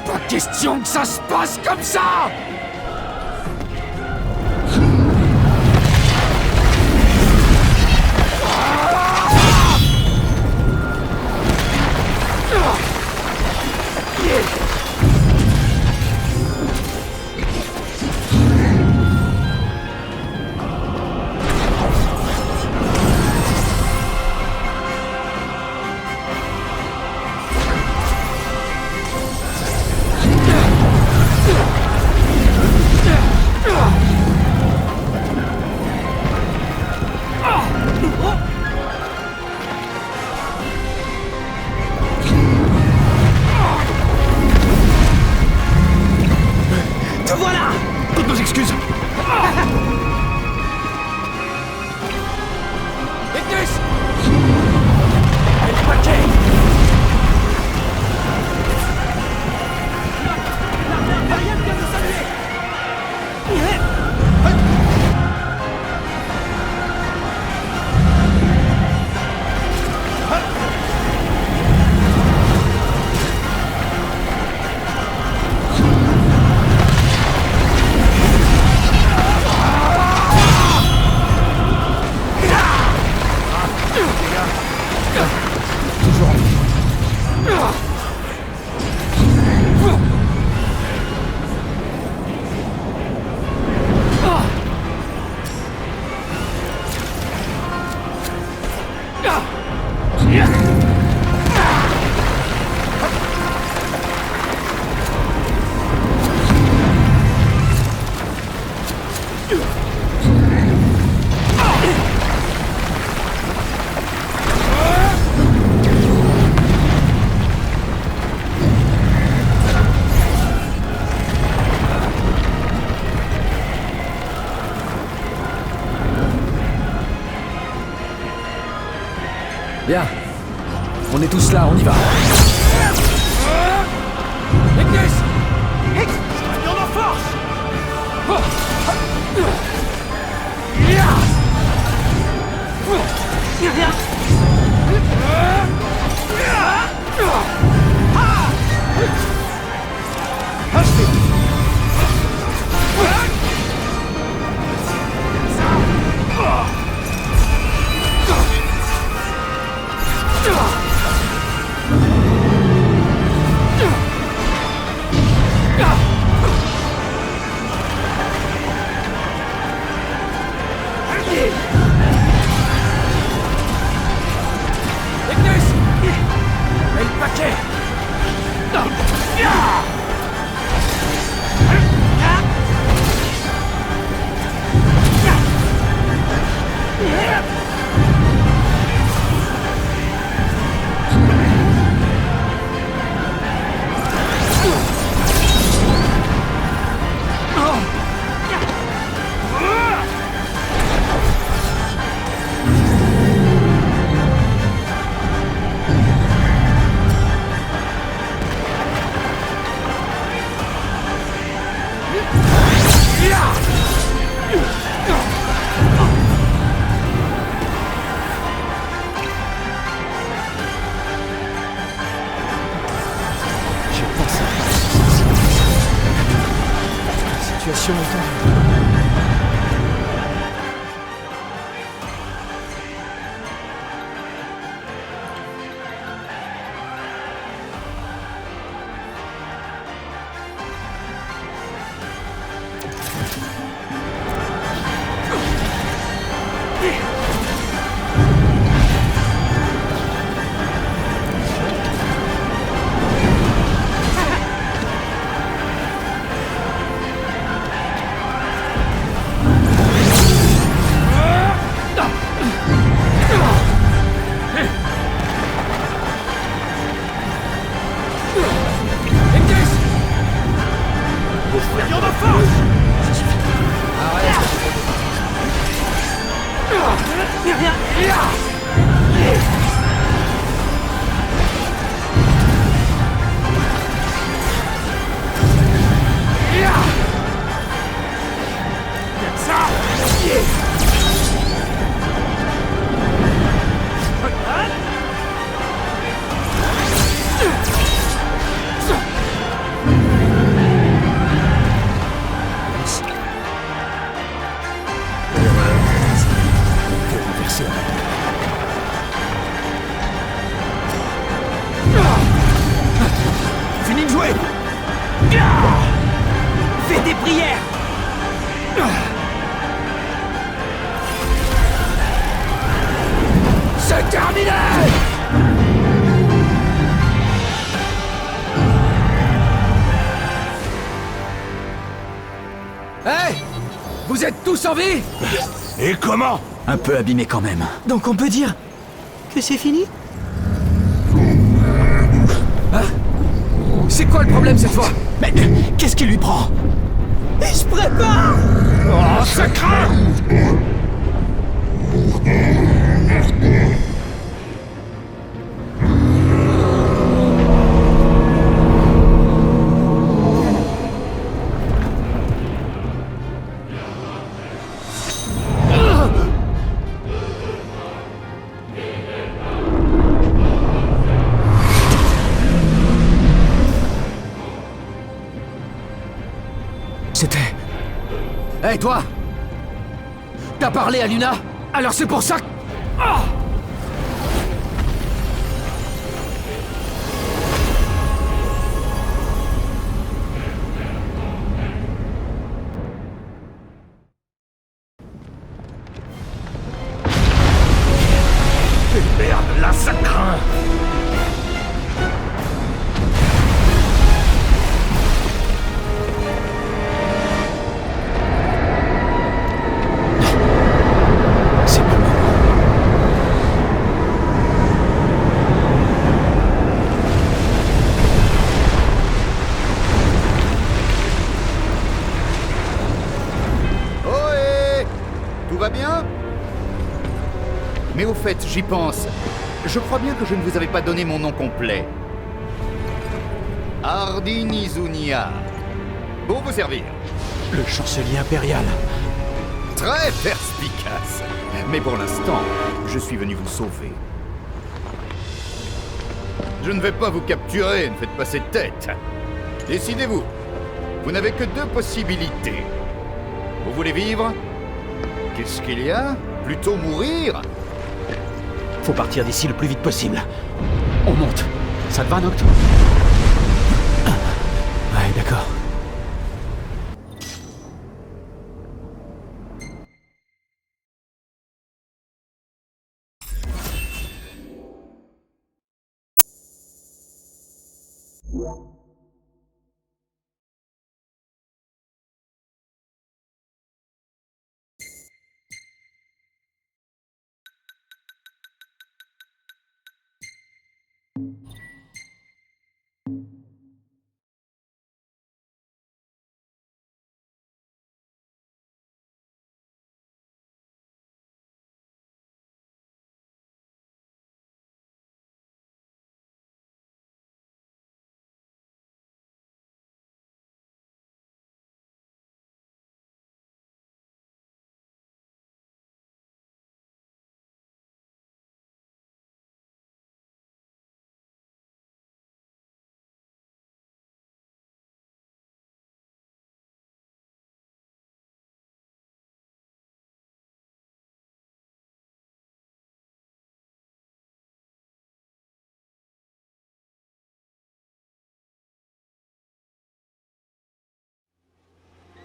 Pas question que ça se passe comme ça! Bien. On est tous là, on y va. Ignis! Soignons nos forces! Fini de jouer! Fais des prières! C'est terminé! Hey! Vous êtes tous en vie? Et comment? Un peu abîmé quand même. Donc on peut dire que c'est fini? C'est quoi le problème cette fois? Mais qu'est-ce qui lui prend? Il se prépare! Oh, ça craint! C'était... Hey toi! T'as parlé à Luna? Alors c'est pour ça que... Ah! Merde, là ça craint! C'est pas le moment. Ohé! Tout va bien? Mais au fait, j'y pense. Je crois bien que je ne vous avais pas donné mon nom complet. Hardin Izunia. Pour vous servir. Le chancelier impérial. Très perspicace. Mais pour l'instant, je suis venu vous sauver. Je ne vais pas vous capturer, ne faites pas cette tête. Décidez-vous. Vous n'avez que deux possibilités. Vous voulez vivre? Qu'est-ce qu'il y a? Plutôt mourir? Faut partir d'ici le plus vite possible. On monte. Ça te va, Noct? Ouais, d'accord.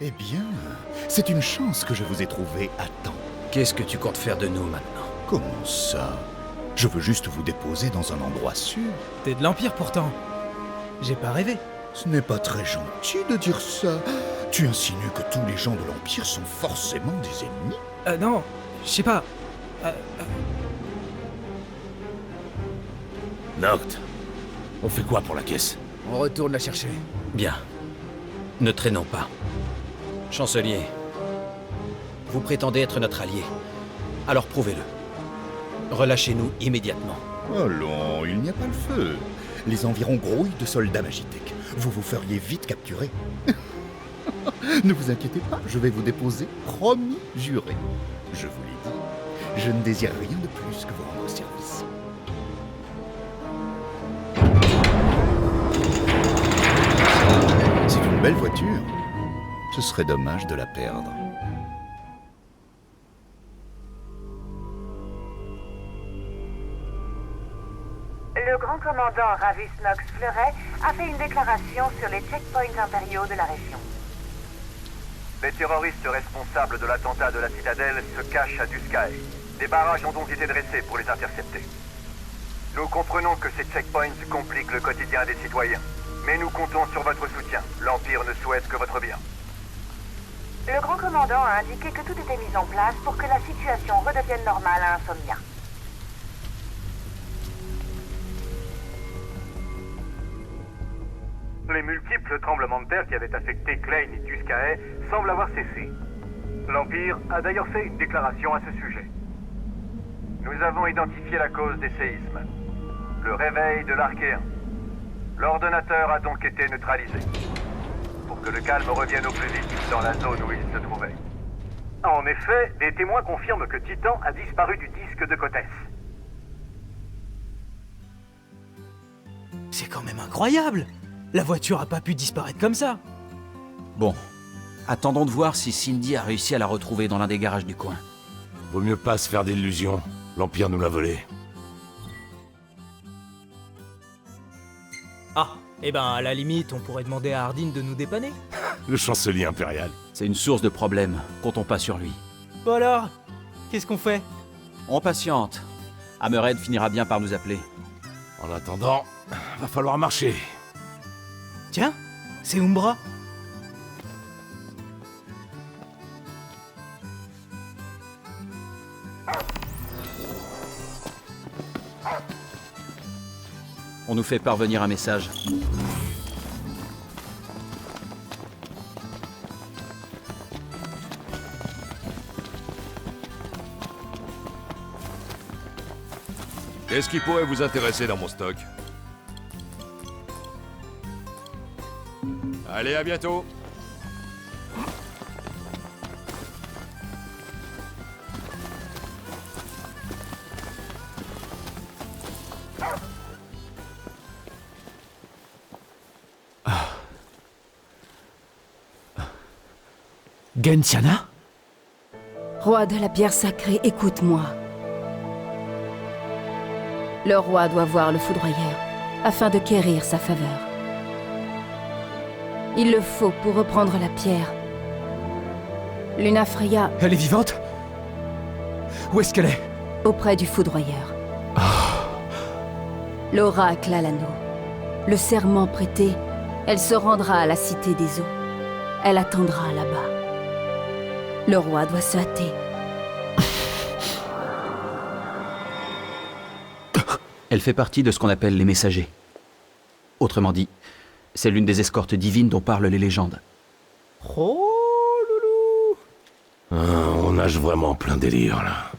Eh bien, c'est une chance que je vous ai trouvé à temps. Qu'est-ce que tu comptes faire de nous maintenant? Comment ça? Je veux juste vous déposer dans un endroit sûr. T'es de l'Empire pourtant. J'ai pas rêvé. Ce n'est pas très gentil de dire ça. Tu insinues que tous les gens de l'Empire sont forcément des ennemis? Non, je sais pas. Noct, on fait quoi pour la caisse? On retourne la chercher. Bien. Ne traînons pas. Chancelier, vous prétendez être notre allié. Alors prouvez-le. Relâchez-nous immédiatement. Allons, il n'y a pas le feu. Les environs grouillent de soldats Magitech. Vous vous feriez vite capturer. Ne vous inquiétez pas, je vais vous déposer, promis, juré. Je vous l'ai dit, je ne désire rien de plus que vous rendre service. C'est une belle voiture. Ce serait dommage de la perdre. Le grand commandant Ravis Nox Fleuret a fait une déclaration sur les checkpoints impériaux de la région. Les terroristes responsables de l'attentat de la citadelle se cachent à Duscae. Des barrages ont donc été dressés pour les intercepter. Nous comprenons que ces checkpoints compliquent le quotidien des citoyens, mais nous comptons sur votre soutien. L'Empire ne souhaite que votre bien. Le grand commandant a indiqué que tout était mis en place pour que la situation redevienne normale à Insomnia. Les multiples tremblements de terre qui avaient affecté Klein et Duscae semblent avoir cessé. L'Empire a d'ailleurs fait une déclaration à ce sujet. Nous avons identifié la cause des séismes. Le réveil de l'Archéen. L'ordonnateur a donc été neutralisé. Pour que le calme revienne au plus vite dans la zone où il se trouvait. En effet, des témoins confirment que Titan a disparu du disque de Cotes. C'est quand même incroyable! La voiture a pas pu disparaître comme ça. Bon, attendons de voir si Cindy a réussi à la retrouver dans l'un des garages du coin. Vaut mieux pas se faire d'illusions. L'Empire nous l'a volée. Ah, eh ben à la limite, on pourrait demander à Hardin de nous dépanner. Le chancelier impérial. C'est une source de problèmes, comptons pas sur lui. Bon alors, qu'est-ce qu'on fait? On patiente. Hammerhead finira bien par nous appeler. En attendant, va falloir marcher. Tiens, c'est Umbra. On nous fait parvenir un message. Qu'est-ce qui pourrait vous intéresser dans mon stock? Allez, à bientôt. Gentiana? Roi de la pierre sacrée, écoute-moi. Le roi doit voir le foudroyeur, afin de quérir sa faveur. Il le faut pour reprendre la pierre. Luna Freya, Elle est vivante? Où est-ce qu'elle est? auprès du foudroyeur. L'oracle a l'anneau. Le serment prêté, elle se rendra à la cité des eaux. Elle attendra là-bas. Le roi doit se hâter. Elle fait partie de ce qu'on appelle les messagers. Autrement dit, c'est l'une des escortes divines dont parlent les légendes. Oh, loulou! On nage vraiment en plein délire, là.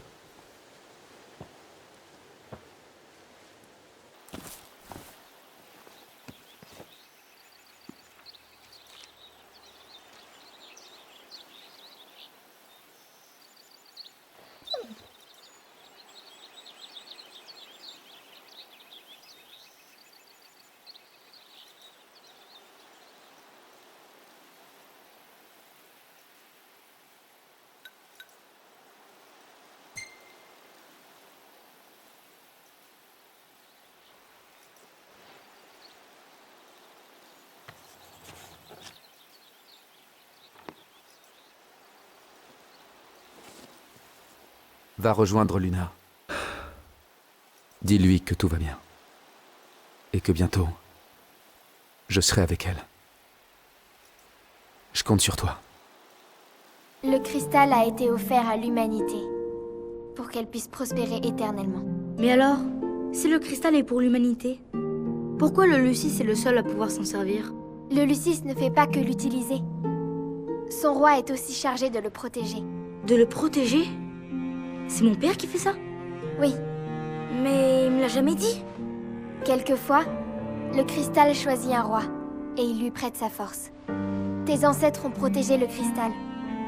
Va rejoindre Luna. Dis-lui que tout va bien. Et que bientôt, je serai avec elle. Je compte sur toi. Le cristal a été offert à l'humanité, pour qu'elle puisse prospérer éternellement. Mais alors, si le cristal est pour l'humanité, pourquoi le Lucis est le seul à pouvoir s'en servir? Le Lucis ne fait pas que l'utiliser. Son roi est aussi chargé de le protéger. De le protéger? C'est mon père qui fait ça? Oui, Mais il me l'a jamais dit. Quelquefois, le cristal choisit un roi, et il lui prête sa force. Tes ancêtres ont protégé le cristal,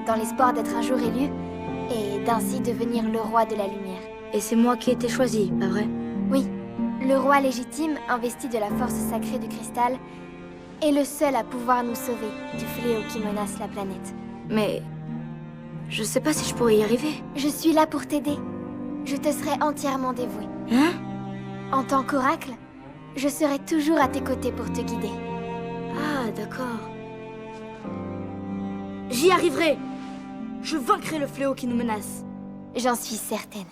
dans l'espoir d'être un jour élu, et d'ainsi devenir le roi de la lumière. Et c'est moi qui ai été choisi, pas vrai? Oui, le roi légitime, investi de la force sacrée du cristal, est le seul à pouvoir nous sauver du fléau qui menace la planète. Mais... je sais pas si je pourrais y arriver. Je suis là pour t'aider. Je te serai entièrement dévouée. Hein? En tant qu'oracle, je serai toujours à tes côtés pour te guider. Ah, d'accord. J'y arriverai! Je vaincrai le fléau qui nous menace. J'en suis certaine.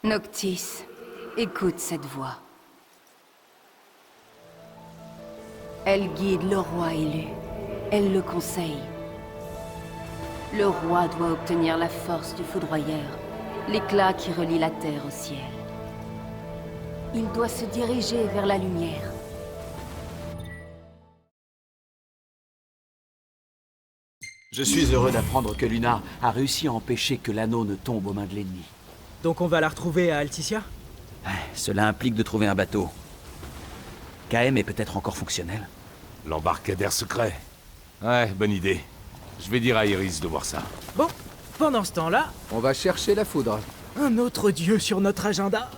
Noctis, écoute cette voix. Elle guide le roi élu. Elle le conseille. Le roi doit obtenir la force du foudroyeur, l'éclat qui relie la terre au ciel. Il doit se diriger vers la lumière. Je suis heureux d'apprendre que Luna a réussi à empêcher que l'anneau ne tombe aux mains de l'ennemi. Donc on va la retrouver à Alticia? Cela implique de trouver un bateau. KM est peut-être encore fonctionnel. L'embarcadère secret. Ouais, bonne idée. Je vais dire à Iris de voir ça. Bon, pendant ce temps-là... On va chercher la foudre. Un autre dieu sur notre agenda?